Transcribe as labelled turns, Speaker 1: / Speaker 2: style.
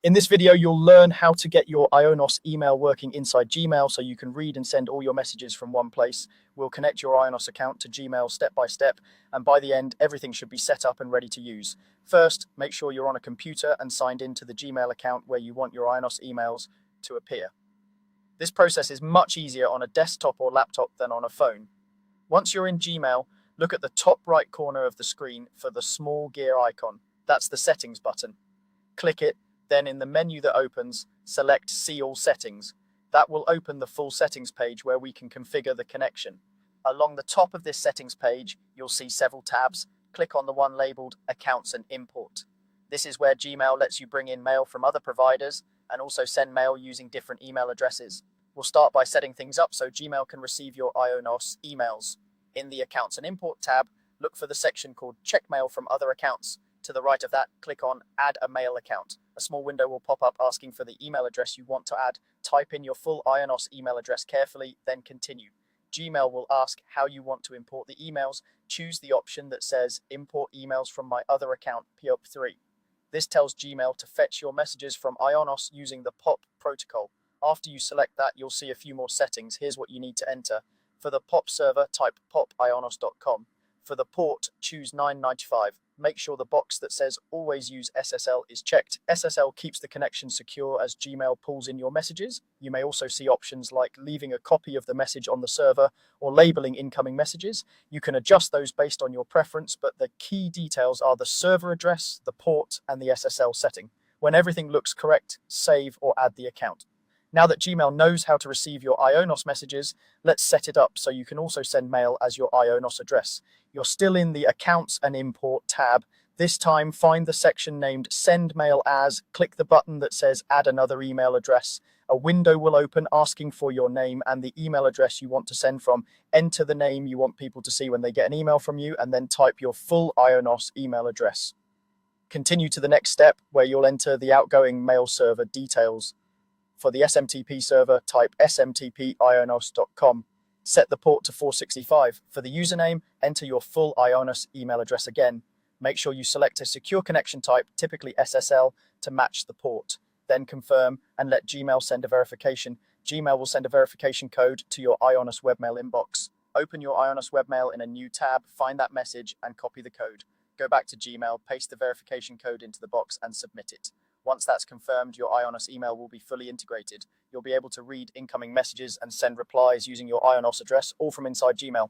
Speaker 1: In this video, you'll learn how to get your Ionos email working inside Gmail so you can read and send all your messages from one place. We'll connect your Ionos account to Gmail step by step, and by the end, everything should be set up and ready to use. First, make sure you're on a computer and signed into the Gmail account where you want your Ionos emails to appear. This process is much easier on a desktop or laptop than on a phone. Once you're in Gmail, look at the top right corner of the screen for the small gear icon. That's the settings button. Click it. Then in the menu that opens, select See All Settings. That will open the full settings page where we can configure the connection. Along the top of this settings page, you'll see several tabs. Click on the one labeled Accounts and Import. This is where Gmail lets you bring in mail from other providers and also send mail using different email addresses. We'll start by setting things up so Gmail can receive your Ionos emails. In the Accounts and Import tab, look for the section called Check Mail from Other Accounts. To the right of that, click on Add a Mail Account. A small window will pop up asking for the email address you want to add. Type in your full Ionos email address carefully, then continue. Gmail will ask how you want to import the emails. Choose the option that says Import emails from my other account, POP3. This tells Gmail to fetch your messages from Ionos using the POP protocol. After you select that, you'll see a few more settings. Here's what you need to enter. For the POP server, type popionos.com. For the port, choose 995. Make sure the box that says always use SSL is checked. SSL keeps the connection secure as Gmail pulls in your messages. You may also see options like leaving a copy of the message on the server or labeling incoming messages. You can adjust those based on your preference, but the key details are the server address, the port, and the SSL setting. When everything looks correct, save or add the account. Now that Gmail knows how to receive your Ionos messages, let's set it up so you can also send mail as your Ionos address. You're still in the Accounts and Import tab. This time, find the section named Send Mail As, click the button that says Add Another Email Address. A window will open asking for your name and the email address you want to send from. Enter the name you want people to see when they get an email from you, and then type your full Ionos email address. Continue to the next step where you'll enter the outgoing mail server details. For the SMTP server, type smtp.ionos.com. Set the port to 465. For the username, enter your full Ionos email address again. Make sure you select a secure connection type, typically SSL, to match the port. Then confirm and let Gmail send a verification. Gmail will send a verification code to your Ionos webmail inbox. Open your Ionos webmail in a new tab, find that message, and copy the code. Go back to Gmail, paste the verification code into the box, and submit it. Once that's confirmed, your Ionos email will be fully integrated. You'll be able to read incoming messages and send replies using your Ionos address, all from inside Gmail.